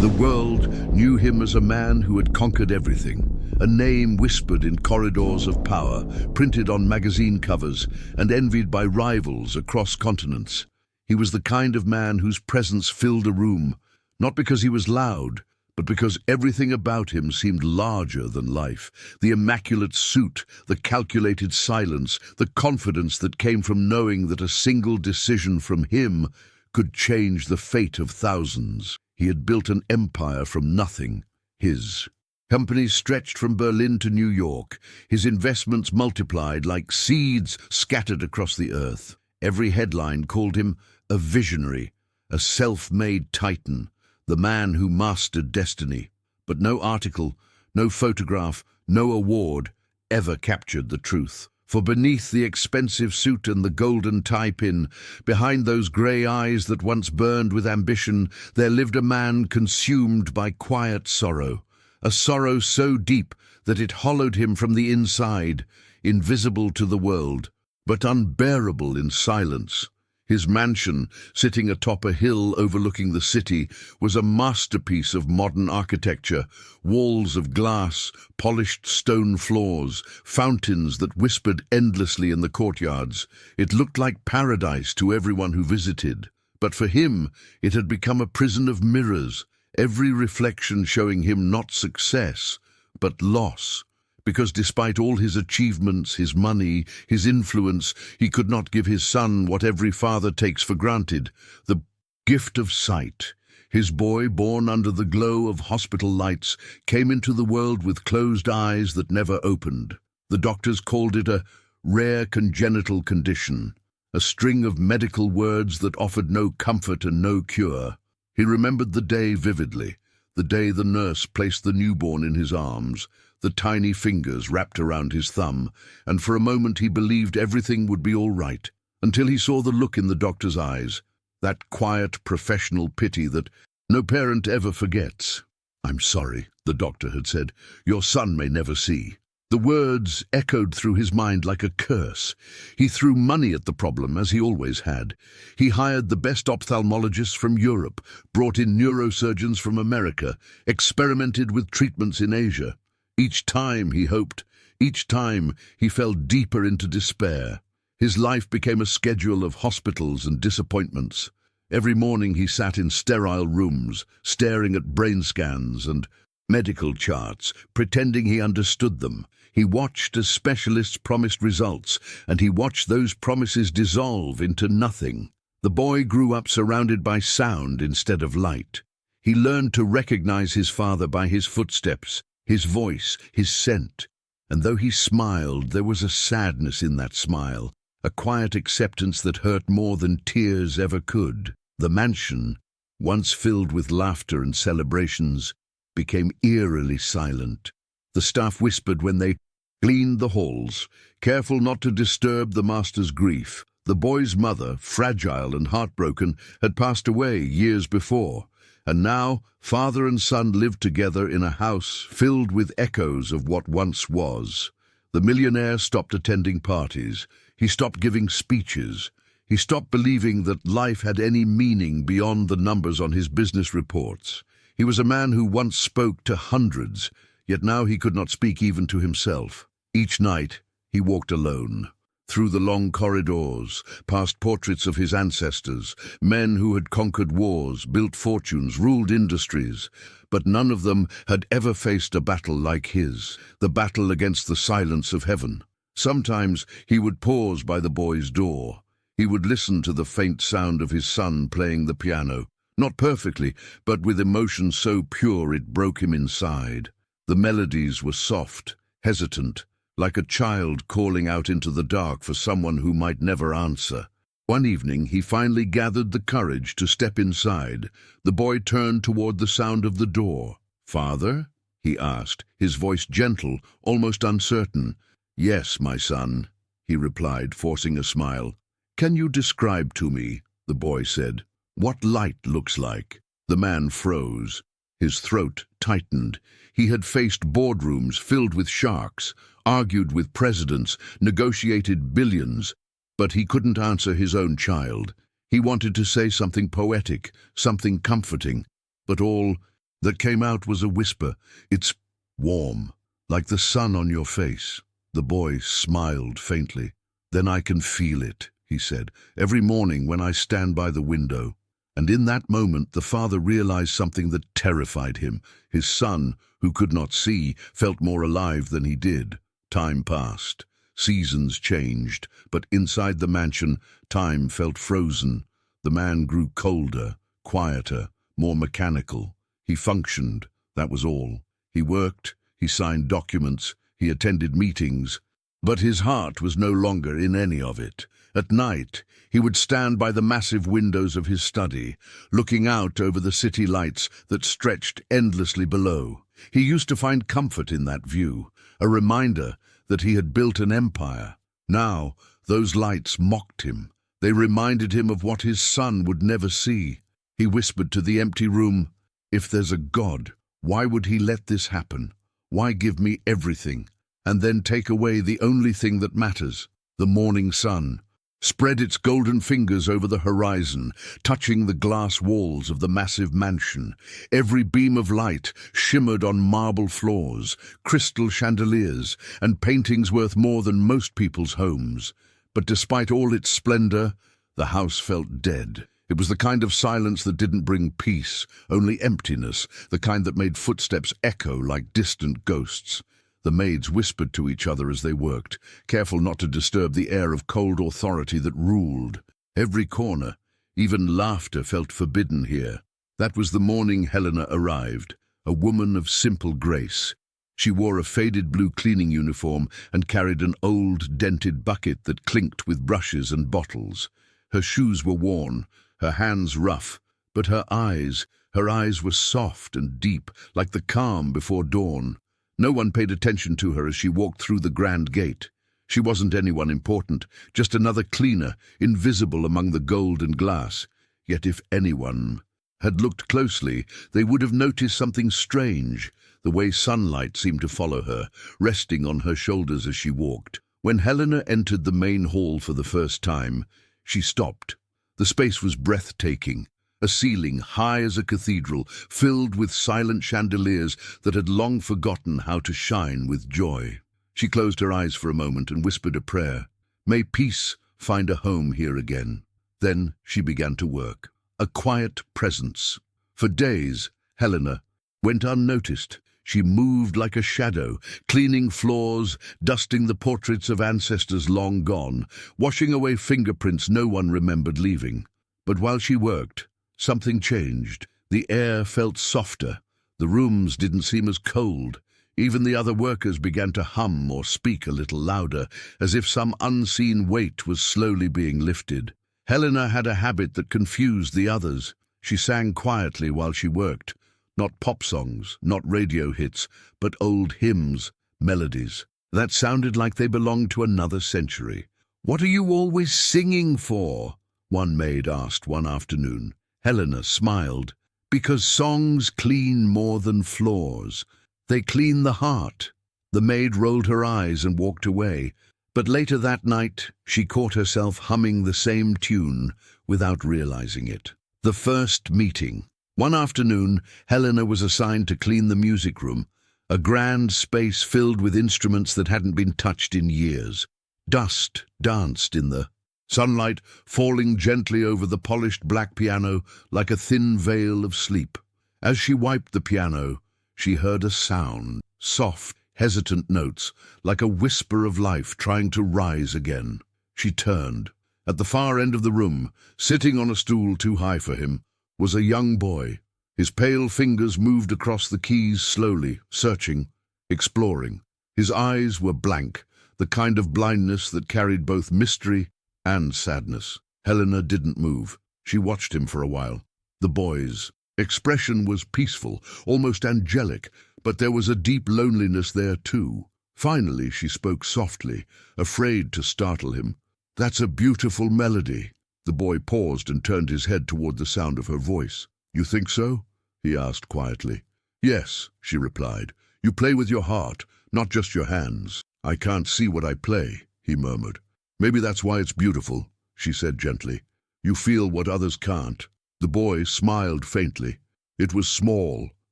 The world knew him as a man who had conquered everything, a name whispered in corridors of power, printed on magazine covers, and envied by rivals across continents. He was the kind of man whose presence filled a room, not because he was loud, but because everything about him seemed larger than life. The immaculate suit, the calculated silence, the confidence that came from knowing that a single decision from him could change the fate of thousands. He had built an empire from nothing, his. Companies stretched from Berlin to New York, his investments multiplied like seeds scattered across the earth. Every headline called him a visionary, a self-made titan, the man who mastered destiny. But no article, no photograph, no award ever captured the truth. For beneath the expensive suit and the golden tie-pin, behind those grey eyes that once burned with ambition, there lived a man consumed by quiet sorrow, a sorrow so deep that it hollowed him from the inside, invisible to the world, but unbearable in silence. His mansion, sitting atop a hill overlooking the city, was a masterpiece of modern architecture, walls of glass, polished stone floors, fountains that whispered endlessly in the courtyards. It looked like paradise to everyone who visited. But for him, it had become a prison of mirrors, every reflection showing him not success, but loss. Because despite all his achievements, his money, his influence, he could not give his son what every father takes for granted, the gift of sight. His boy, born under the glow of hospital lights, came into the world with closed eyes that never opened. The doctors called it a rare congenital condition, a string of medical words that offered no comfort and no cure. He remembered the day vividly, the day the nurse placed the newborn in his arms, the tiny fingers wrapped around his thumb, and for a moment he believed everything would be all right, until he saw the look in the doctor's eyes, that quiet professional pity that no parent ever forgets. "I'm sorry," the doctor had said. "Your son may never see." The words echoed through his mind like a curse. He threw money at the problem, as he always had. He hired the best ophthalmologists from Europe, brought in neurosurgeons from America, experimented with treatments in Asia. Each time he hoped, each time he fell deeper into despair. His life became a schedule of hospitals and disappointments. Every morning he sat in sterile rooms, staring at brain scans and medical charts, pretending he understood them. He watched as specialists promised results, and he watched those promises dissolve into nothing. The boy grew up surrounded by sound instead of light. He learned to recognize his father by his footsteps, his voice, his scent. And though he smiled, there was a sadness in that smile, a quiet acceptance that hurt more than tears ever could. The mansion, once filled with laughter and celebrations, became eerily silent. The staff whispered when they cleaned the halls, careful not to disturb the master's grief. The boy's mother, fragile and heartbroken, had passed away years before, and now father and son lived together in a house filled with echoes of what once was. The millionaire stopped attending parties. He stopped giving speeches. He stopped believing that life had any meaning beyond the numbers on his business reports. He was a man who once spoke to hundreds, yet now he could not speak even to himself. Each night he walked alone, through the long corridors, past portraits of his ancestors, men who had conquered wars, built fortunes, ruled industries, but none of them had ever faced a battle like his, the battle against the silence of heaven. Sometimes he would pause by the boy's door. He would listen to the faint sound of his son playing the piano, not perfectly, but with emotion so pure it broke him inside. The melodies were soft, hesitant, like a child calling out into the dark for someone who might never answer. One evening he finally gathered the courage to step inside. The boy turned toward the sound of the door. "Father?" he asked, his voice gentle, almost uncertain. "Yes, my son," he replied, forcing a smile. "Can you describe to me," the boy said, "what light looks like?" The man froze. His throat tightened. He had faced boardrooms filled with sharks, argued with presidents, negotiated billions, but he couldn't answer his own child. He wanted to say something poetic, something comforting, but all that came out was a whisper. "It's warm, like the sun on your face." The boy smiled faintly. "Then I can feel it," he said, "every morning when I stand by the window." And in that moment the father realized something that terrified him. His son, who could not see, felt more alive than he did. Time passed. Seasons changed, but inside the mansion, time felt frozen. The man grew colder, quieter, more mechanical. He functioned, that was all. He worked, he signed documents, he attended meetings, but his heart was no longer in any of it. At night, he would stand by the massive windows of his study, looking out over the city lights that stretched endlessly below. He used to find comfort in that view, a reminder that he had built an empire. Now, those lights mocked him. They reminded him of what his son would never see. He whispered to the empty room, "If there's a God, why would he let this happen? Why give me everything, and then take away the only thing that matters?" The morning sun spread its golden fingers over the horizon, touching the glass walls of the massive mansion. Every beam of light shimmered on marble floors, crystal chandeliers, and paintings worth more than most people's homes. But despite all its splendor, the house felt dead. It was the kind of silence that didn't bring peace, only emptiness, the kind that made footsteps echo like distant ghosts. The maids whispered to each other as they worked, careful not to disturb the air of cold authority that ruled. Every corner, even laughter, felt forbidden here. That was the morning Helena arrived, a woman of simple grace. She wore a faded blue cleaning uniform and carried an old, dented bucket that clinked with brushes and bottles. Her shoes were worn, her hands rough, but her eyes were soft and deep, like the calm before dawn. No one paid attention to her as she walked through the grand gate. She wasn't anyone important, just another cleaner, invisible among the gold and glass. Yet if anyone had looked closely, they would have noticed something strange, the way sunlight seemed to follow her, resting on her shoulders as she walked. When Helena entered the main hall for the first time, she stopped. The space was breathtaking. A ceiling high as a cathedral, filled with silent chandeliers that had long forgotten how to shine with joy. She closed her eyes for a moment and whispered a prayer. May peace find a home here again. Then she began to work. A quiet presence. For days, Helena went unnoticed. She moved like a shadow, cleaning floors, dusting the portraits of ancestors long gone, washing away fingerprints no one remembered leaving. But while she worked, something changed. The air felt softer. The rooms didn't seem as cold. Even the other workers began to hum or speak a little louder, as if some unseen weight was slowly being lifted. Helena had a habit that confused the others. She sang quietly while she worked. Not pop songs, not radio hits, but old hymns, melodies, that sounded like they belonged to another century. "What are you always singing for?" one maid asked one afternoon. Helena smiled. "Because songs clean more than floors. They clean the heart." The maid rolled her eyes and walked away. But later that night, she caught herself humming the same tune without realizing it. The first meeting. One afternoon, Helena was assigned to clean the music room, a grand space filled with instruments that hadn't been touched in years. Dust danced in the sunlight, falling gently over the polished black piano like a thin veil of sleep. As she wiped the piano, she heard a sound, soft, hesitant notes, like a whisper of life trying to rise again. She turned. At the far end of the room, sitting on a stool too high for him, was a young boy. His pale fingers moved across the keys slowly, searching, exploring. His eyes were blank, the kind of blindness that carried both mystery and sadness. Helena didn't move. She watched him for a while. The boy's expression was peaceful, almost angelic, but there was a deep loneliness there too. Finally, she spoke softly, afraid to startle him. "That's a beautiful melody." The boy paused and turned his head toward the sound of her voice. "You think so?" he asked quietly. "Yes," she replied. "You play with your heart, not just your hands." "I can't see what I play," he murmured. "Maybe that's why it's beautiful," she said gently. "You feel what others can't." The boy smiled faintly. It was small,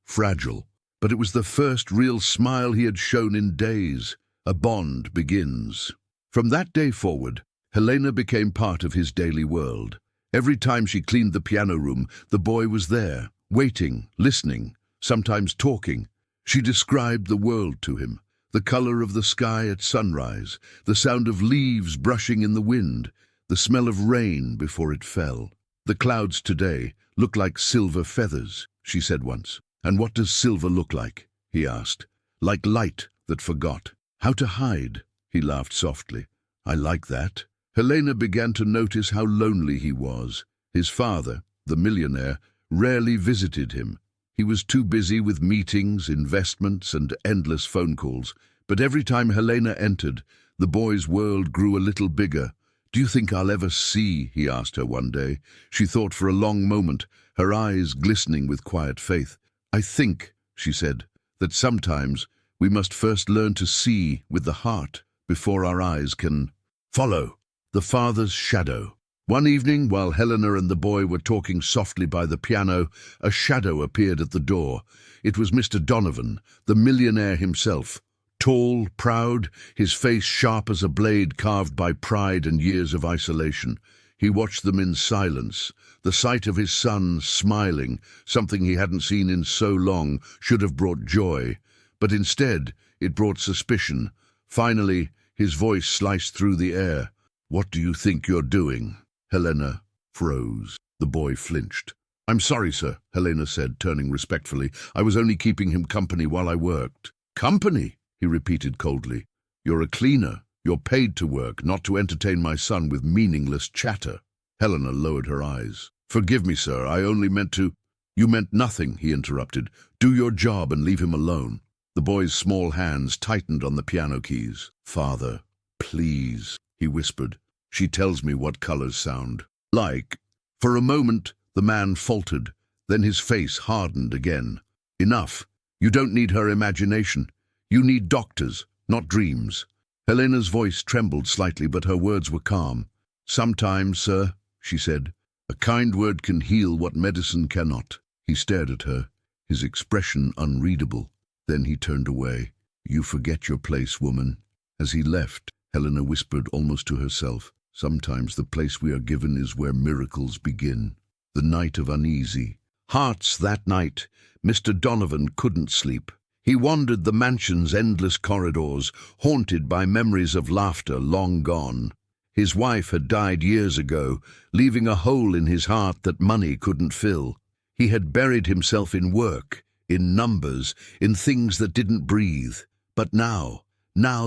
fragile. But it was the first real smile he had shown in days. A bond begins. From that day forward, Helena became part of his daily world. Every time she cleaned the piano room, the boy was there, waiting, listening, sometimes talking. She described the world to him, the color of the sky at sunrise, the sound of leaves brushing in the wind, the smell of rain before it fell. "The clouds today look like silver feathers," she said once. "And what does silver look like?" he asked. "Like light that forgot. How to hide?" He laughed softly. "I like that." Helena began to notice how lonely he was. His father, the millionaire, rarely visited him. He was too busy with meetings, investments, and endless phone calls. But every time Helena entered, the boy's world grew a little bigger. "Do you think I'll ever see?" he asked her one day. She thought for a long moment, her eyes glistening with quiet faith. "I think," she said, "that sometimes we must first learn to see with the heart before our eyes can follow." The father's shadow. One evening, while Helena and the boy were talking softly by the piano, a shadow appeared at the door. It was Mr. Donovan, the millionaire himself. Tall, proud, his face sharp as a blade carved by pride and years of isolation. He watched them in silence. The sight of his son smiling, something he hadn't seen in so long, should have brought joy. But instead, it brought suspicion. Finally, his voice sliced through the air. "What do you think you're doing?" Helena froze. The boy flinched. "I'm sorry, sir," Helena said, turning respectfully. "I was only keeping him company while I worked." "Company?" he repeated coldly. "You're a cleaner. You're paid to work, not to entertain my son with meaningless chatter." Helena lowered her eyes. "Forgive me, sir. I only meant to—" "You meant nothing," he interrupted. "Do your job and leave him alone." The boy's small hands tightened on the piano keys. "Father, please," he whispered. "She tells me what colors sound like." For a moment, the man faltered. Then his face hardened again. "Enough. You don't need her imagination. You need doctors, not dreams." Helena's voice trembled slightly, but her words were calm. "Sometimes, sir," she said, "a kind word can heal what medicine cannot." He stared at her, his expression unreadable. Then he turned away. "You forget your place, woman." As he left, Helena whispered almost to herself, "Sometimes the place we are given is where miracles begin." The night of uneasy hearts that night, Mr. Donovan couldn't sleep. He wandered the mansion's endless corridors, haunted by memories of laughter long gone. His wife had died years ago, leaving a hole in his heart that money couldn't fill. He had buried himself in work, in numbers, in things that didn't breathe. But now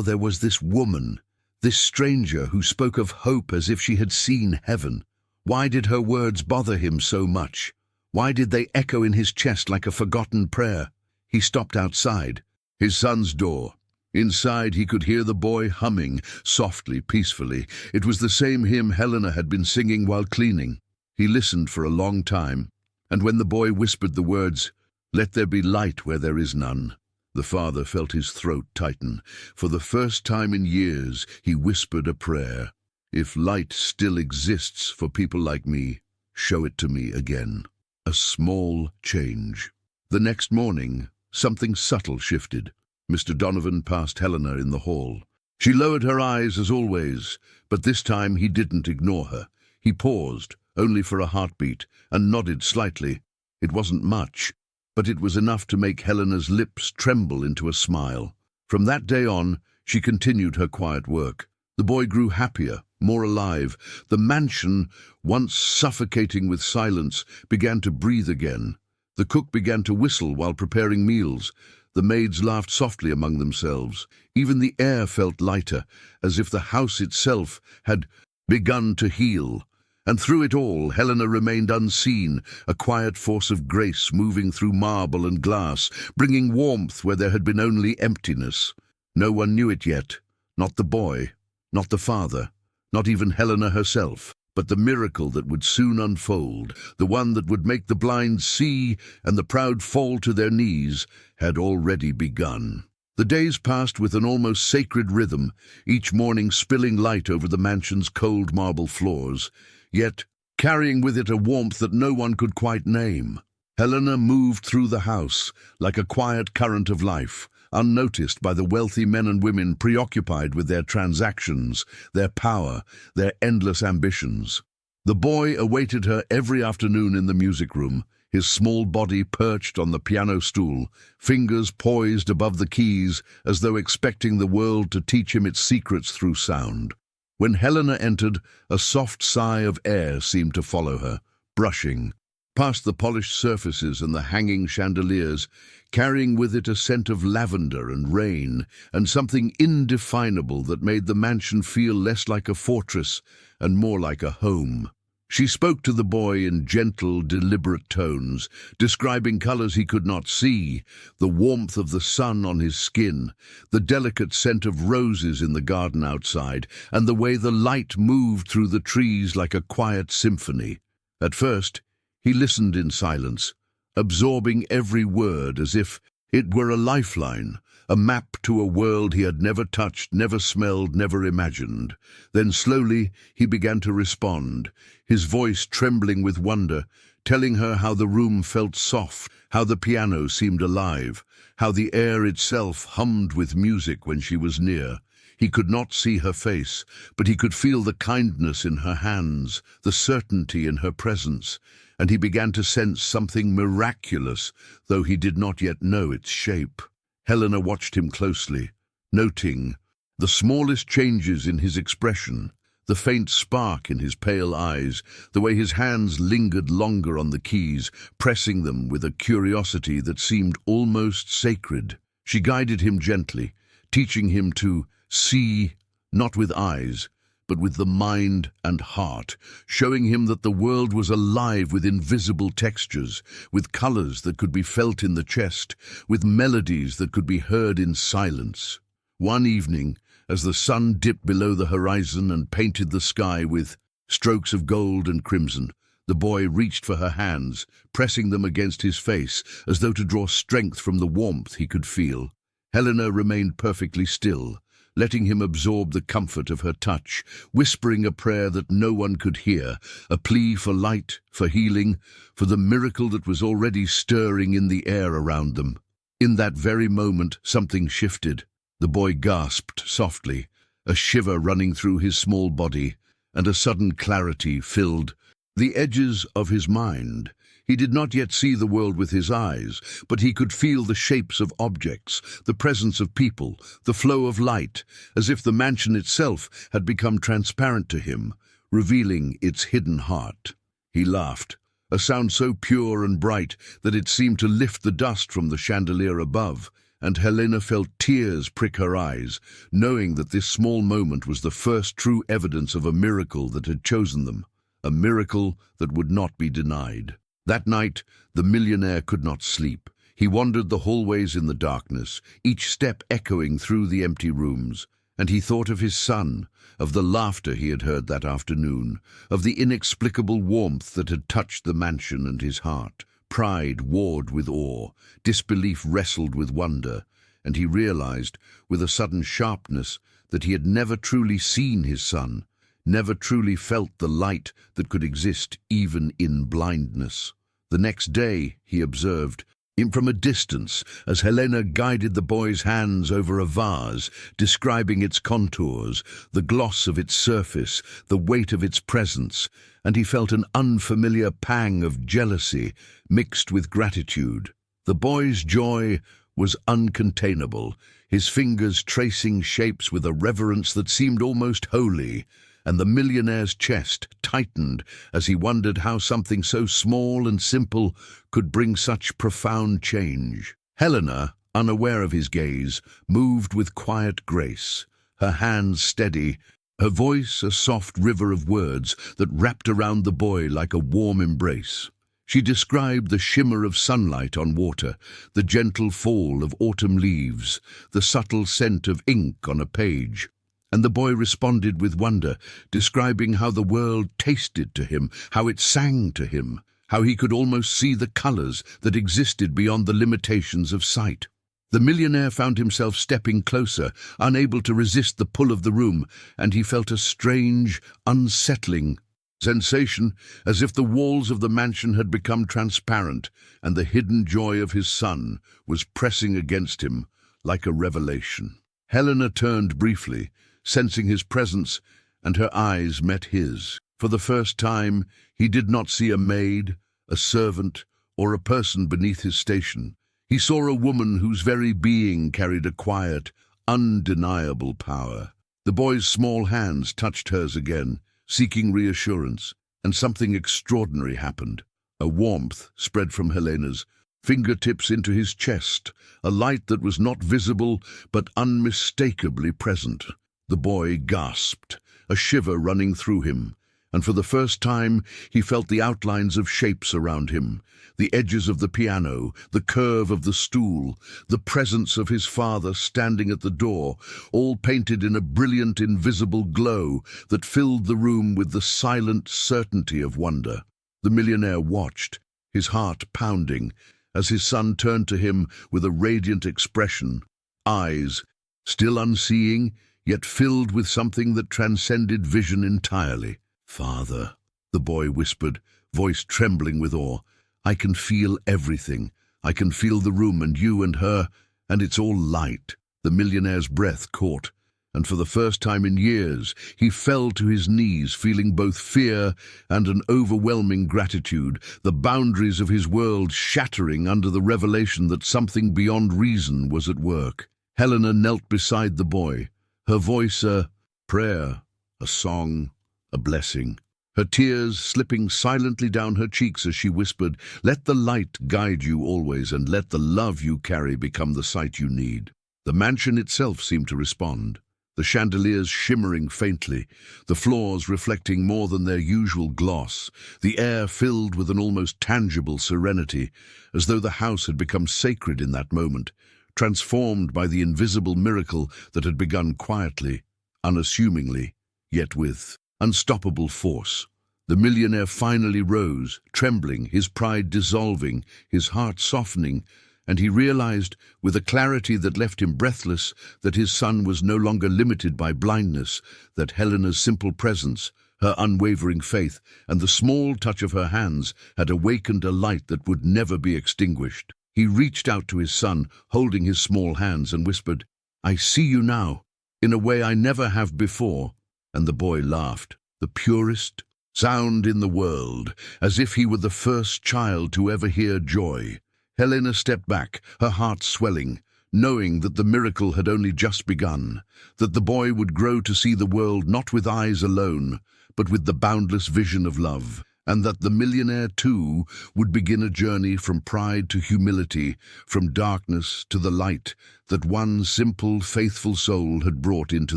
there was this woman, this stranger who spoke of hope as if she had seen heaven. Why did her words bother him so much? Why did they echo in his chest like a forgotten prayer? He stopped outside, his son's door. Inside he could hear the boy humming, softly, peacefully. It was the same hymn Helena had been singing while cleaning. He listened for a long time, and when the boy whispered the words, "Let there be light where there is none," the father felt his throat tighten. For the first time in years, he whispered a prayer. "If light still exists for people like me, show it to me again." A small change. The next morning, something subtle shifted. Mr. Donovan passed Helena in the hall. She lowered her eyes as always, but this time he didn't ignore her. He paused, only for a heartbeat, and nodded slightly. It wasn't much, but it was enough to make Helena's lips tremble into a smile. From that day on, she continued her quiet work. The boy grew happier, more alive. The mansion, once suffocating with silence, began to breathe again. The cook began to whistle while preparing meals. The maids laughed softly among themselves. Even the air felt lighter, as if the house itself had begun to heal. And through it all, Helena remained unseen, a quiet force of grace moving through marble and glass, bringing warmth where there had been only emptiness. No one knew it yet, not the boy, not the father, not even Helena herself. But the miracle that would soon unfold, the one that would make the blind see and the proud fall to their knees, had already begun. The days passed with an almost sacred rhythm, each morning spilling light over the mansion's cold marble floors, yet carrying with it a warmth that no one could quite name. Helena moved through the house like a quiet current of life, unnoticed by the wealthy men and women preoccupied with their transactions, their power, their endless ambitions. The boy awaited her every afternoon in the music room, his small body perched on the piano stool, fingers poised above the keys as though expecting the world to teach him its secrets through sound. When Helena entered, a soft sigh of air seemed to follow her, brushing past the polished surfaces and the hanging chandeliers, carrying with it a scent of lavender and rain, and something indefinable that made the mansion feel less like a fortress and more like a home. She spoke to the boy in gentle, deliberate tones, describing colors he could not see, the warmth of the sun on his skin, the delicate scent of roses in the garden outside, and the way the light moved through the trees like a quiet symphony. At first, he listened in silence, absorbing every word as if it were a lifeline, a map to a world he had never touched, never smelled, never imagined. Then slowly he began to respond, his voice trembling with wonder, telling her how the room felt soft, how the piano seemed alive, how the air itself hummed with music when she was near. He could not see her face, but he could feel the kindness in her hands, the certainty in her presence, and he began to sense something miraculous, though he did not yet know its shape. Helena watched him closely, noting the smallest changes in his expression, the faint spark in his pale eyes, the way his hands lingered longer on the keys, pressing them with a curiosity that seemed almost sacred. She guided him gently, teaching him to see, not with eyes, but with the mind and heart, showing him that the world was alive with invisible textures, with colors that could be felt in the chest, with melodies that could be heard in silence. One evening, as the sun dipped below the horizon and painted the sky with strokes of gold and crimson, the boy reached for her hands, pressing them against his face, as though to draw strength from the warmth he could feel. Helena remained perfectly still, letting him absorb the comfort of her touch, whispering a prayer that no one could hear, a plea for light, for healing, for the miracle that was already stirring in the air around them. In that very moment, something shifted. The boy gasped softly, a shiver running through his small body, and a sudden clarity filled the edges of his mind. He did not yet see the world with his eyes, but he could feel the shapes of objects, the presence of people, the flow of light, as if the mansion itself had become transparent to him, revealing its hidden heart. He laughed, a sound so pure and bright that it seemed to lift the dust from the chandelier above, and Helena felt tears prick her eyes, knowing that this small moment was the first true evidence of a miracle that had chosen them, a miracle that would not be denied. That night, the millionaire could not sleep. He wandered the hallways in the darkness, each step echoing through the empty rooms, and he thought of his son, of the laughter he had heard that afternoon, of the inexplicable warmth that had touched the mansion and his heart. Pride warred with awe, disbelief wrestled with wonder, and he realized, with a sudden sharpness, that he had never truly seen his son, never truly felt the light that could exist even in blindness. The next day, he observed, from a distance, as Helena guided the boy's hands over a vase, describing its contours, the gloss of its surface, the weight of its presence, and he felt an unfamiliar pang of jealousy mixed with gratitude. The boy's joy was uncontainable, his fingers tracing shapes with a reverence that seemed almost holy, and the millionaire's chest tightened as he wondered how something so small and simple could bring such profound change. Helena, unaware of his gaze, moved with quiet grace, her hands steady, her voice a soft river of words that wrapped around the boy like a warm embrace. She described the shimmer of sunlight on water, the gentle fall of autumn leaves, the subtle scent of ink on a page. And the boy responded with wonder, describing how the world tasted to him, how it sang to him, how he could almost see the colors that existed beyond the limitations of sight. The millionaire found himself stepping closer, unable to resist the pull of the room, and he felt a strange, unsettling Sensation, as if the walls of the mansion had become transparent and the hidden joy of his son was pressing against him like a revelation. Helena turned briefly, sensing his presence, and her eyes met his. For the first time, he did not see a maid, a servant, or a person beneath his station. He saw a woman whose very being carried a quiet, undeniable power. The boy's small hands touched hers again, seeking reassurance, and something extraordinary happened. A warmth spread from Helena's fingertips into his chest, a light that was not visible but unmistakably present. The boy gasped, a shiver running through him, and for the first time he felt the outlines of shapes around him, the edges of the piano, the curve of the stool, the presence of his father standing at the door, all painted in a brilliant invisible glow that filled the room with the silent certainty of wonder. The millionaire watched, his heart pounding, as his son turned to him with a radiant expression, eyes, still unseeing, yet filled with something that transcended vision entirely. "Father," the boy whispered, voice trembling with awe, "I can feel everything. I can feel the room and you and her, and it's all light." The millionaire's breath caught, and for the first time in years he fell to his knees, feeling both fear and an overwhelming gratitude, the boundaries of his world shattering under the revelation that something beyond reason was at work. Helena knelt beside the boy, her voice a prayer, a song, a blessing. Her tears slipping silently down her cheeks as she whispered, "Let the light guide you always, and let the love you carry become the sight you need." The mansion itself seemed to respond, the chandeliers shimmering faintly, the floors reflecting more than their usual gloss, the air filled with an almost tangible serenity, as though the house had become sacred in that moment, transformed by the invisible miracle that had begun quietly, unassumingly, yet with unstoppable force. The millionaire finally rose, trembling, his pride dissolving, his heart softening, and he realized, with a clarity that left him breathless, that his son was no longer limited by blindness, that Helena's simple presence, her unwavering faith, and the small touch of her hands had awakened a light that would never be extinguished. He reached out to his son, holding his small hands, and whispered, "I see you now, in a way I never have before." And the boy laughed, the purest sound in the world, as if he were the first child to ever hear joy. Helena stepped back, her heart swelling, knowing that the miracle had only just begun, that the boy would grow to see the world not with eyes alone, but with the boundless vision of love, and that the millionaire, too, would begin a journey from pride to humility, from darkness to the light that one simple, faithful soul had brought into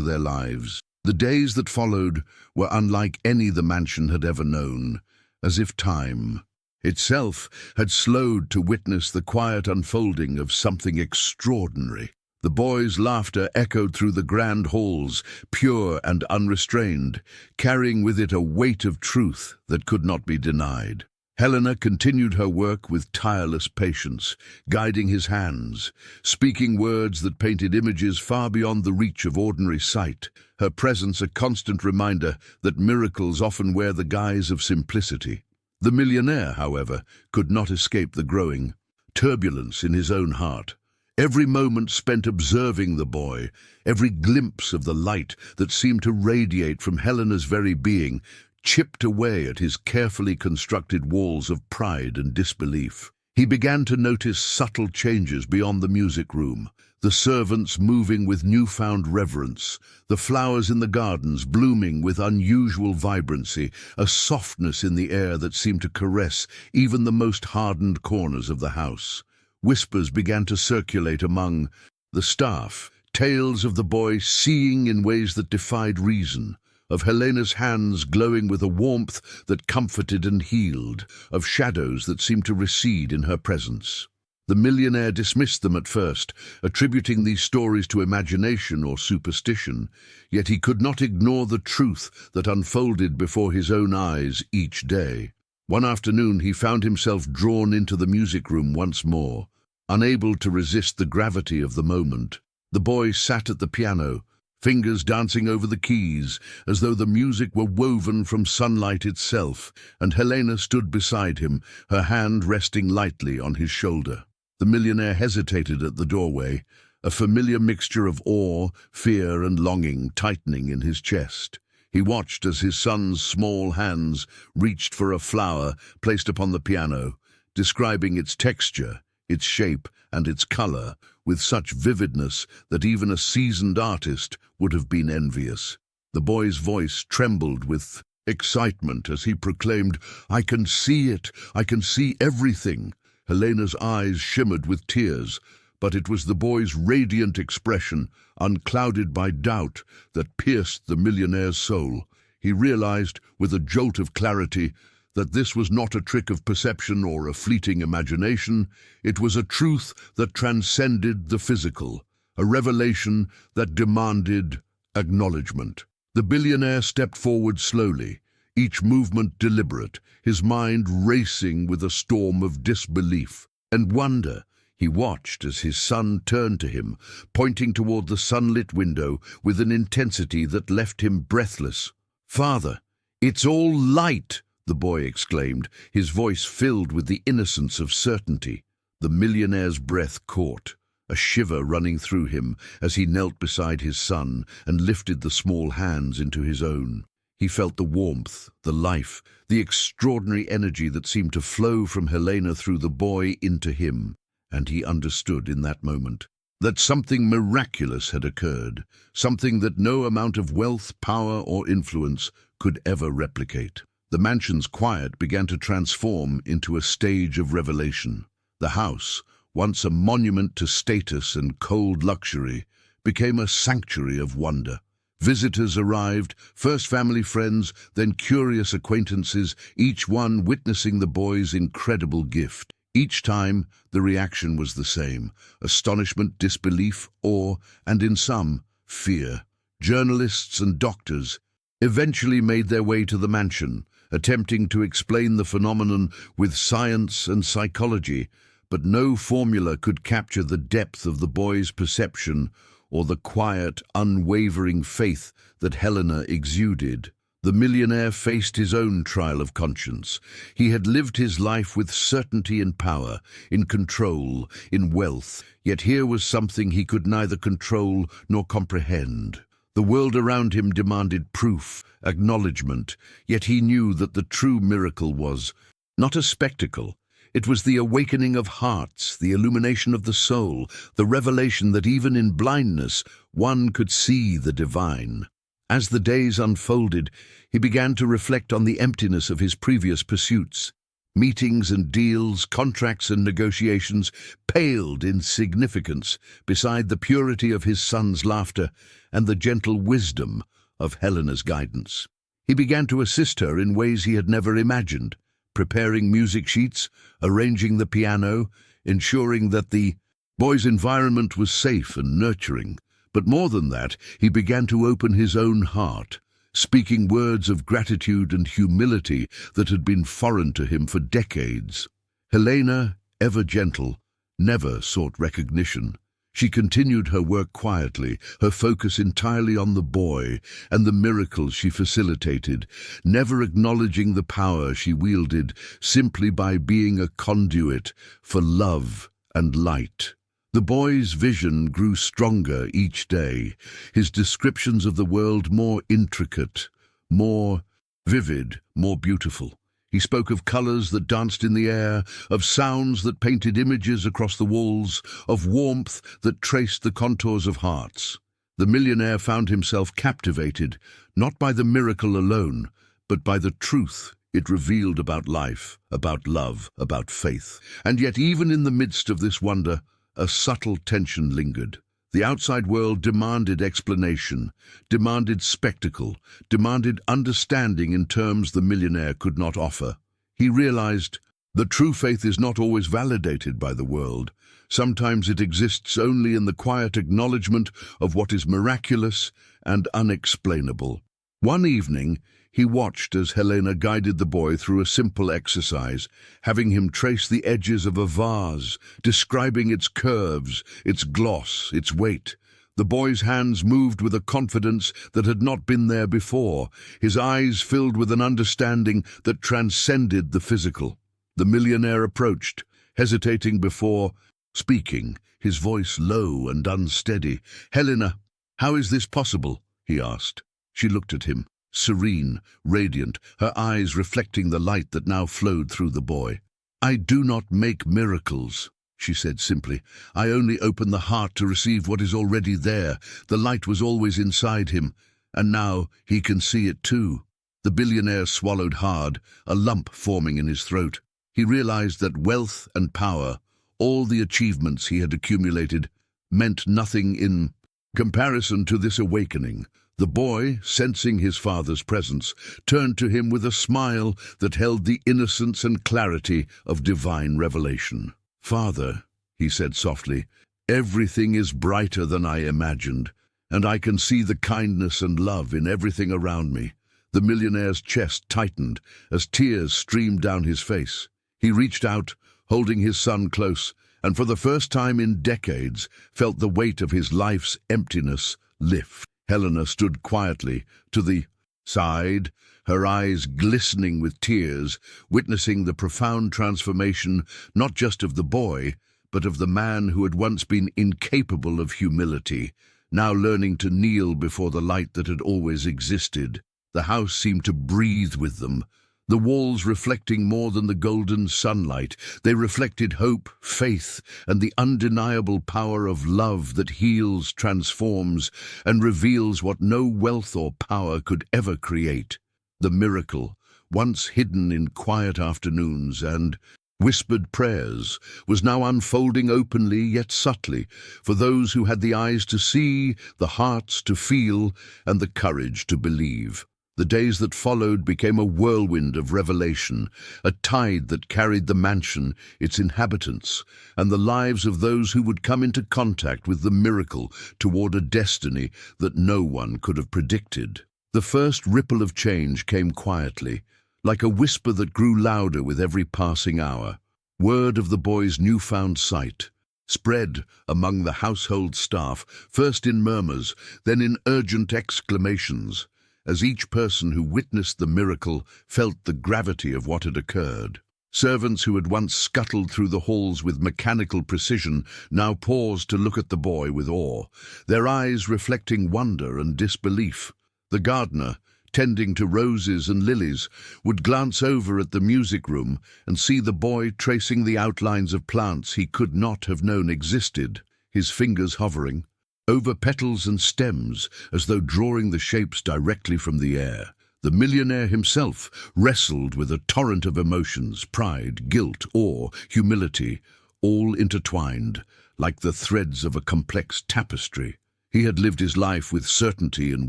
their lives. The days that followed were unlike any the mansion had ever known, as if time itself had slowed to witness the quiet unfolding of something extraordinary. The boy's laughter echoed through the grand halls, pure and unrestrained, carrying with it a weight of truth that could not be denied. Helena continued her work with tireless patience, guiding his hands, speaking words that painted images far beyond the reach of ordinary sight, her presence a constant reminder that miracles often wear the guise of simplicity. The millionaire, however, could not escape the growing turbulence in his own heart. Every moment spent observing the boy, every glimpse of the light that seemed to radiate from Helena's very being, chipped away at his carefully constructed walls of pride and disbelief. He began to notice subtle changes beyond the music room, the servants moving with newfound reverence, the flowers in the gardens blooming with unusual vibrancy, a softness in the air that seemed to caress even the most hardened corners of the house. Whispers began to circulate among the staff, tales of the boy seeing in ways that defied reason, of Helena's hands glowing with a warmth that comforted and healed, of shadows that seemed to recede in her presence. The millionaire dismissed them at first, attributing these stories to imagination or superstition, yet he could not ignore the truth that unfolded before his own eyes each day. One afternoon he found himself drawn into the music room once more, unable to resist the gravity of the moment. The boy sat at the piano, fingers dancing over the keys, as though the music were woven from sunlight itself, and Helena stood beside him, her hand resting lightly on his shoulder. The millionaire hesitated at the doorway, a familiar mixture of awe, fear, and longing tightening in his chest. He watched as his son's small hands reached for a flower placed upon the piano, describing its texture, its shape, and its color with such vividness that even a seasoned artist would have been envious. The boy's voice trembled with excitement as he proclaimed, "I can see it! I can see everything!" Helena's eyes shimmered with tears, but it was the boy's radiant expression, unclouded by doubt, that pierced the millionaire's soul. He realized, with a jolt of clarity, that this was not a trick of perception or a fleeting imagination. It was a truth that transcended the physical, a revelation that demanded acknowledgement. The billionaire stepped forward slowly, each movement deliberate, his mind racing with a storm of disbelief and wonder. He watched as his son turned to him, pointing toward the sunlit window with an intensity that left him breathless. "Father, it's all light!" the boy exclaimed, his voice filled with the innocence of certainty. The millionaire's breath caught, a shiver running through him as he knelt beside his son and lifted the small hands into his own. He felt the warmth, the life, the extraordinary energy that seemed to flow from Helena through the boy into him. And he understood in that moment that something miraculous had occurred, something that no amount of wealth, power, or influence could ever replicate. The mansion's quiet began to transform into a stage of revelation. The house, once a monument to status and cold luxury, became a sanctuary of wonder. Visitors arrived, first family friends, then curious acquaintances, each one witnessing the boy's incredible gift. Each time, the reaction was the same: astonishment, disbelief, awe, and in some, fear. Journalists and doctors eventually made their way to the mansion, attempting to explain the phenomenon with science and psychology, but no formula could capture the depth of the boy's perception or the quiet, unwavering faith that Helena exuded. The millionaire faced his own trial of conscience. He had lived his life with certainty in power, in control, in wealth, yet here was something he could neither control nor comprehend. The world around him demanded proof, acknowledgement, yet he knew that the true miracle was not a spectacle. It was the awakening of hearts, the illumination of the soul, the revelation that even in blindness one could see the divine. As the days unfolded, he began to reflect on the emptiness of his previous pursuits. Meetings and deals, contracts and negotiations paled in significance beside the purity of his son's laughter and the gentle wisdom of Helena's guidance. He began to assist her in ways he had never imagined, preparing music sheets, arranging the piano, ensuring that the boy's environment was safe and nurturing. But more than that, he began to open his own heart, speaking words of gratitude and humility that had been foreign to him for decades. Helena, ever gentle, never sought recognition. She continued her work quietly, her focus entirely on the boy and the miracles she facilitated, never acknowledging the power she wielded simply by being a conduit for love and light. The boy's vision grew stronger each day, his descriptions of the world more intricate, more vivid, more beautiful. He spoke of colors that danced in the air, of sounds that painted images across the walls, of warmth that traced the contours of hearts. The millionaire found himself captivated, not by the miracle alone, but by the truth it revealed about life, about love, about faith. And yet even in the midst of this wonder, a subtle tension lingered. The outside world demanded explanation, demanded spectacle, demanded understanding in terms the millionaire could not offer. He realized that true faith is not always validated by the world. Sometimes it exists only in the quiet acknowledgement of what is miraculous and unexplainable. One evening, he watched as Helena guided the boy through a simple exercise, having him trace the edges of a vase, describing its curves, its gloss, its weight. The boy's hands moved with a confidence that had not been there before, his eyes filled with an understanding that transcended the physical. The millionaire approached, hesitating before speaking, his voice low and unsteady. "Helena, how is this possible?" he asked. She looked at him, serene, radiant, her eyes reflecting the light that now flowed through the boy. "I do not make miracles," she said simply. "I only open the heart to receive what is already there." The light was always inside him, and now he can see it too. The billionaire swallowed hard, a lump forming in his throat. He realized that wealth and power, all the achievements he had accumulated, meant nothing in comparison to this awakening. The boy, sensing his father's presence, turned to him with a smile that held the innocence and clarity of divine revelation. "Father," he said softly, "everything is brighter than I imagined, and I can see the kindness and love in everything around me." The millionaire's chest tightened as tears streamed down his face. He reached out, holding his son close, and for the first time in decades felt the weight of his life's emptiness lift. Helena stood quietly to the side, her eyes glistening with tears, witnessing the profound transformation not just of the boy, but of the man who had once been incapable of humility, now learning to kneel before the light that had always existed. The house seemed to breathe with them, the walls reflecting more than the golden sunlight. They reflected hope, faith, and the undeniable power of love that heals, transforms, and reveals what no wealth or power could ever create. The miracle, once hidden in quiet afternoons and whispered prayers, was now unfolding openly yet subtly for those who had the eyes to see, the hearts to feel, and the courage to believe. The days that followed became a whirlwind of revelation, a tide that carried the mansion, its inhabitants, and the lives of those who would come into contact with the miracle toward a destiny that no one could have predicted. The first ripple of change came quietly, like a whisper that grew louder with every passing hour. Word of the boy's newfound sight spread among the household staff, first in murmurs, then in urgent exclamations, as each person who witnessed the miracle felt the gravity of what had occurred. Servants who had once scuttled through the halls with mechanical precision now paused to look at the boy with awe, their eyes reflecting wonder and disbelief. The gardener, tending to roses and lilies, would glance over at the music room and see the boy tracing the outlines of plants he could not have known existed, his fingers hovering over petals and stems as though drawing the shapes directly from the air. The millionaire himself wrestled with a torrent of emotions, pride, guilt, awe, humility, all intertwined, like the threads of a complex tapestry. He had lived his life with certainty in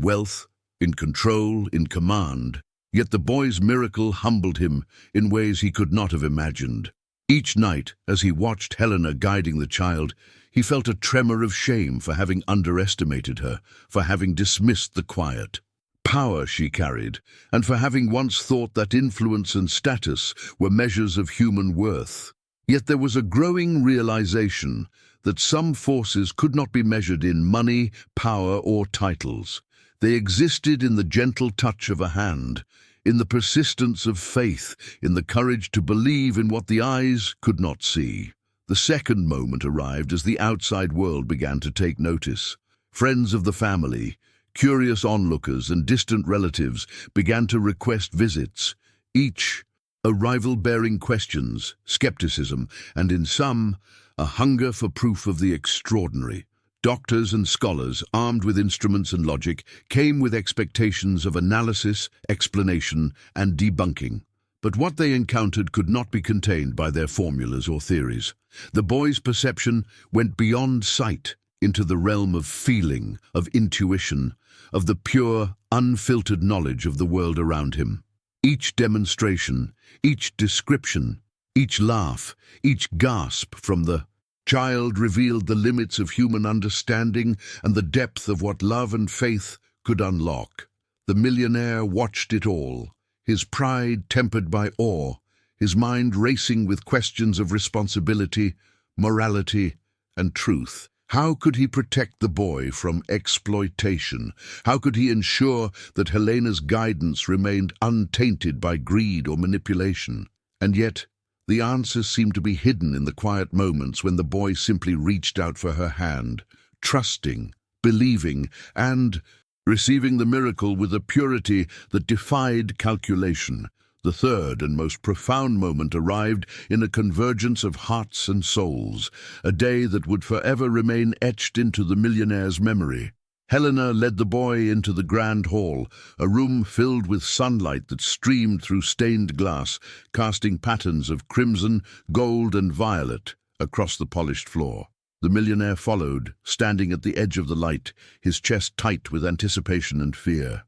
wealth, in control, in command, yet the boy's miracle humbled him in ways he could not have imagined. Each night, as he watched Helena guiding the child, he felt a tremor of shame for having underestimated her, for having dismissed the quiet power she carried, and for having once thought that influence and status were measures of human worth. Yet there was a growing realization that some forces could not be measured in money, power, or titles. They existed in the gentle touch of a hand, in the persistence of faith, in the courage to believe in what the eyes could not see. The second moment arrived as the outside world began to take notice. Friends of the family, curious onlookers, and distant relatives began to request visits, each arrival bearing questions, skepticism, and in some, a hunger for proof of the extraordinary. Doctors and scholars, armed with instruments and logic, came with expectations of analysis, explanation, and debunking. But what they encountered could not be contained by their formulas or theories. The boy's perception went beyond sight into the realm of feeling, of intuition, of the pure, unfiltered knowledge of the world around him. Each demonstration, each description, each laugh, each gasp from the child revealed the limits of human understanding and the depth of what love and faith could unlock. The millionaire watched it all, his pride tempered by awe, his mind racing with questions of responsibility, morality, and truth. How could he protect the boy from exploitation? How could he ensure that Helena's guidance remained untainted by greed or manipulation? And yet, the answers seemed to be hidden in the quiet moments when the boy simply reached out for her hand, trusting, believing, and receiving the miracle with a purity that defied calculation. The third and most profound moment arrived in a convergence of hearts and souls, a day that would forever remain etched into the millionaire's memory. Helena led the boy into the grand hall, a room filled with sunlight that streamed through stained glass, casting patterns of crimson, gold, and violet across the polished floor. The millionaire followed, standing at the edge of the light, his chest tight with anticipation and fear.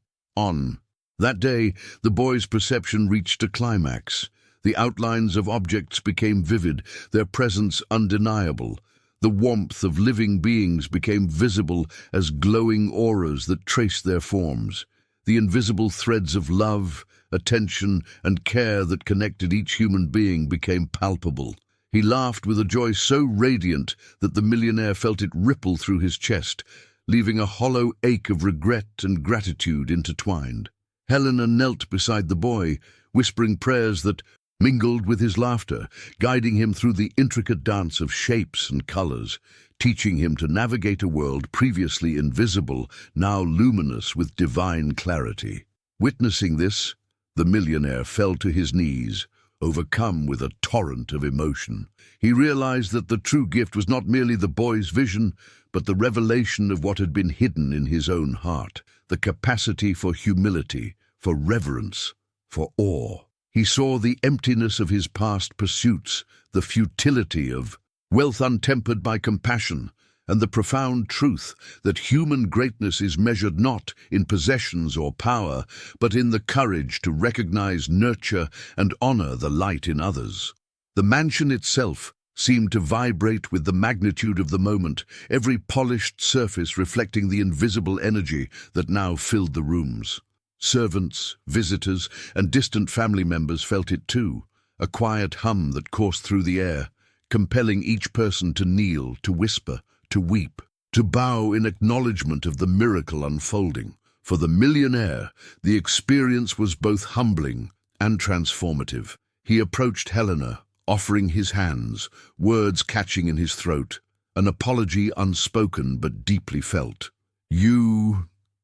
That day, the boy's perception reached a climax. The outlines of objects became vivid, their presence undeniable. The warmth of living beings became visible as glowing auras that traced their forms. The invisible threads of love, attention, and care that connected each human being became palpable. He laughed with a joy so radiant that the millionaire felt it ripple through his chest, leaving a hollow ache of regret and gratitude intertwined. Helena knelt beside the boy, whispering prayers that mingled with his laughter, guiding him through the intricate dance of shapes and colors, teaching him to navigate a world previously invisible, now luminous with divine clarity. Witnessing this, the millionaire fell to his knees, overcome with a torrent of emotion. He realized that the true gift was not merely the boy's vision, but the revelation of what had been hidden in his own heart, the capacity for humility, for reverence, for awe. He saw the emptiness of his past pursuits, the futility of wealth untempered by compassion, and the profound truth that human greatness is measured not in possessions or power, but in the courage to recognize, nurture, and honor the light in others. The mansion itself seemed to vibrate with the magnitude of the moment, every polished surface reflecting the invisible energy that now filled the rooms. Servants, visitors, and distant family members felt it too, a quiet hum that coursed through the air, compelling each person to kneel, to whisper, to weep, to bow in acknowledgement of the miracle unfolding. For the millionaire, the experience was both humbling and transformative. He approached Helena, offering his hands, words catching in his throat, an apology unspoken but deeply felt.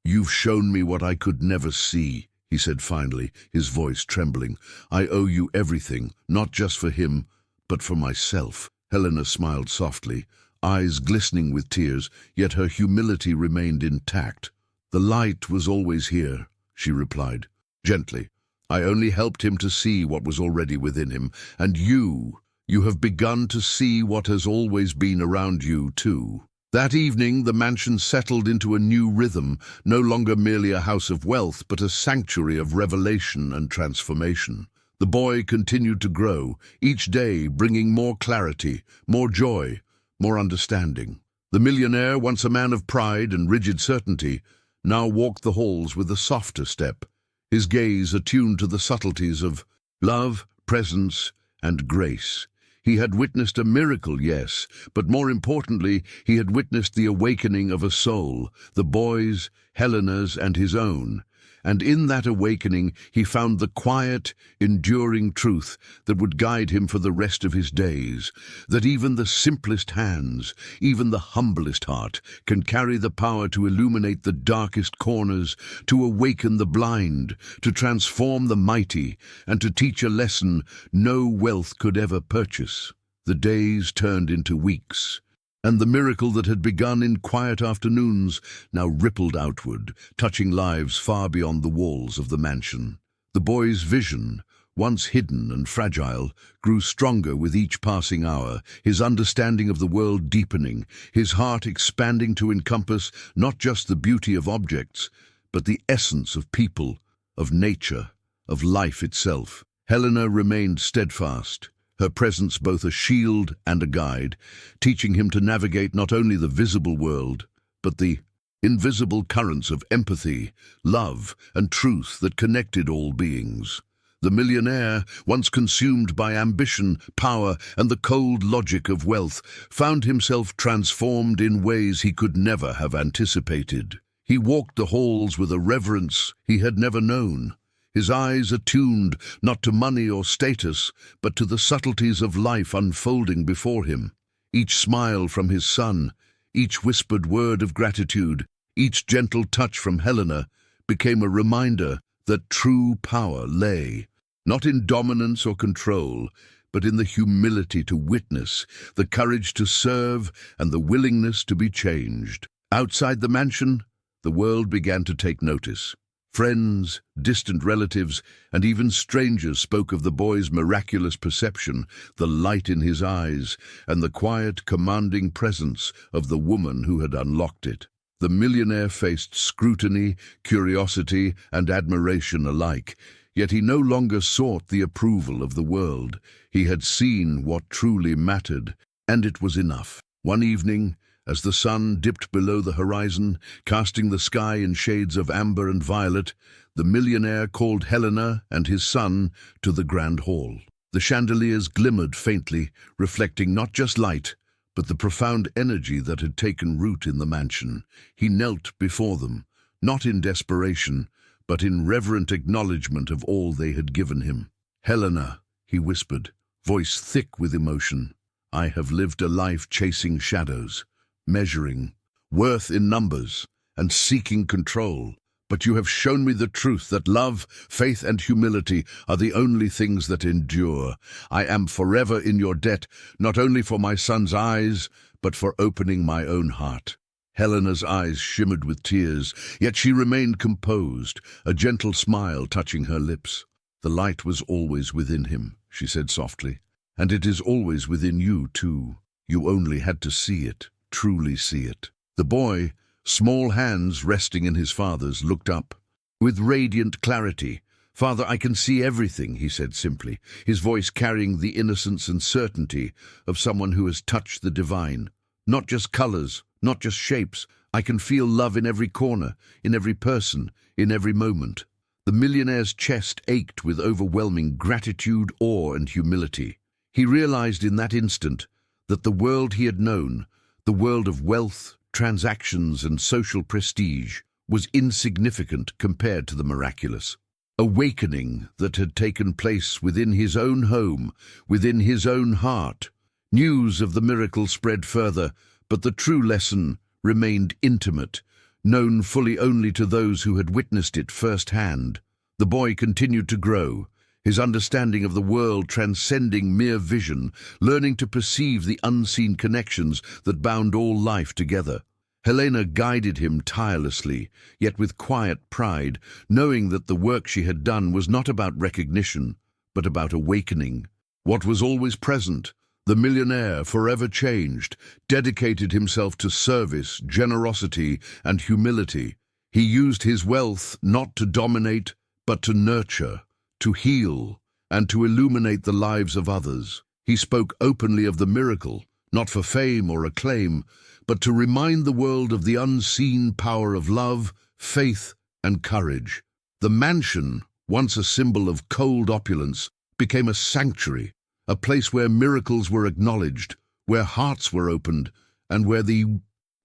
You've shown me what I could never see, he said finally, his voice trembling. I owe you everything, not just for him, but for myself. Helena smiled softly, eyes glistening with tears, yet her humility remained intact. The light was always here, she replied, gently. I only helped him to see what was already within him, and you have begun to see what has always been around you too. That evening, the mansion settled into a new rhythm, no longer merely a house of wealth, but a sanctuary of revelation and transformation. The boy continued to grow, each day bringing more clarity, more joy, more understanding. The millionaire, once a man of pride and rigid certainty, now walked the halls with a softer step, his gaze attuned to the subtleties of love, presence, and grace. He had witnessed a miracle, yes, but more importantly, he had witnessed the awakening of a soul, the boy's, Helena's, and his own. And in that awakening, he found the quiet, enduring truth that would guide him for the rest of his days, that even the simplest hands, even the humblest heart, can carry the power to illuminate the darkest corners, to awaken the blind, to transform the mighty, and to teach a lesson no wealth could ever purchase. The days turned into weeks, and the miracle that had begun in quiet afternoons now rippled outward, touching lives far beyond the walls of the mansion. The boy's vision, once hidden and fragile, grew stronger with each passing hour, his understanding of the world deepening, his heart expanding to encompass not just the beauty of objects, but the essence of people, of nature, of life itself. Helena remained steadfast, her presence both a shield and a guide, teaching him to navigate not only the visible world, but the invisible currents of empathy, love, and truth that connected all beings. The millionaire, once consumed by ambition, power, and the cold logic of wealth, found himself transformed in ways he could never have anticipated. He walked the halls with a reverence he had never known, his eyes attuned not to money or status, but to the subtleties of life unfolding before him. Each smile from his son, each whispered word of gratitude, each gentle touch from Helena became a reminder that true power lay, not in dominance or control, but in the humility to witness, the courage to serve, and the willingness to be changed. Outside the mansion, the world began to take notice. Friends, distant relatives, and even strangers spoke of the boy's miraculous perception, the light in his eyes, and the quiet, commanding presence of the woman who had unlocked it. The millionaire faced scrutiny, curiosity, and admiration alike, yet he no longer sought the approval of the world. He had seen what truly mattered, and it was enough. One evening, as the sun dipped below the horizon, casting the sky in shades of amber and violet, the millionaire called Helena and his son to the grand hall. The chandeliers glimmered faintly, reflecting not just light, but the profound energy that had taken root in the mansion. He knelt before them, not in desperation, but in reverent acknowledgement of all they had given him. "Helena," he whispered, voice thick with emotion, "I have lived a life chasing shadows, measuring worth in numbers, and seeking control. But you have shown me the truth that love, faith, and humility are the only things that endure. I am forever in your debt, not only for my son's eyes, but for opening my own heart." Helena's eyes shimmered with tears, yet she remained composed, a gentle smile touching her lips. "The light was always within him," she said softly, "and it is always within you, too. You only had to see it, truly see it." The boy, small hands resting in his father's, looked up. With radiant clarity, "Father, I can see everything," he said simply, his voice carrying the innocence and certainty of someone who has touched the divine. "Not just colors, not just shapes. I can feel love in every corner, in every person, in every moment." The millionaire's chest ached with overwhelming gratitude, awe, and humility. He realized in that instant that the world he had known, the world of wealth, transactions, and social prestige, was insignificant compared to the miraculous awakening that had taken place within his own home, within his own heart. News of the miracle spread further, but the true lesson remained intimate, known fully only to those who had witnessed it firsthand. The boy continued to grow, his understanding of the world transcending mere vision, learning to perceive the unseen connections that bound all life together. Helena guided him tirelessly, yet with quiet pride, knowing that the work she had done was not about recognition, but about awakening. What was always present, the millionaire, forever changed, dedicated himself to service, generosity, and humility. He used his wealth not to dominate, but to nurture, to heal, and to illuminate the lives of others. He spoke openly of the miracle, not for fame or acclaim, but to remind the world of the unseen power of love, faith, and courage. The mansion, once a symbol of cold opulence, became a sanctuary, a place where miracles were acknowledged, where hearts were opened, and where the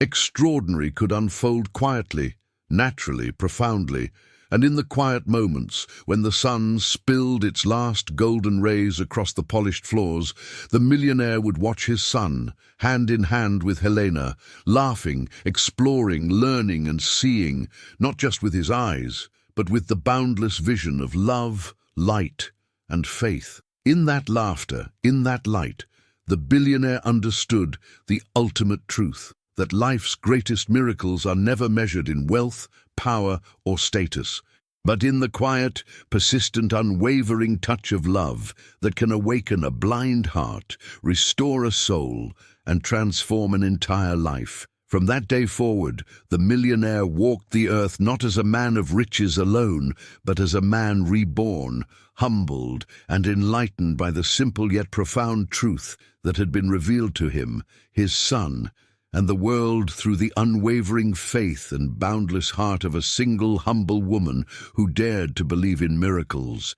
extraordinary could unfold quietly, naturally, profoundly. And in the quiet moments, when the sun spilled its last golden rays across the polished floors, the millionaire would watch his son, hand in hand with Helena, laughing, exploring, learning, and seeing, not just with his eyes, but with the boundless vision of love, light, and faith. In that laughter, in that light, the billionaire understood the ultimate truth, that life's greatest miracles are never measured in wealth, power, or status, but in the quiet, persistent, unwavering touch of love that can awaken a blind heart, restore a soul, and transform an entire life. From that day forward, the millionaire walked the earth not as a man of riches alone, but as a man reborn, humbled, and enlightened by the simple yet profound truth that had been revealed to him, his son, and the world through the unwavering faith and boundless heart of a single humble woman who dared to believe in miracles.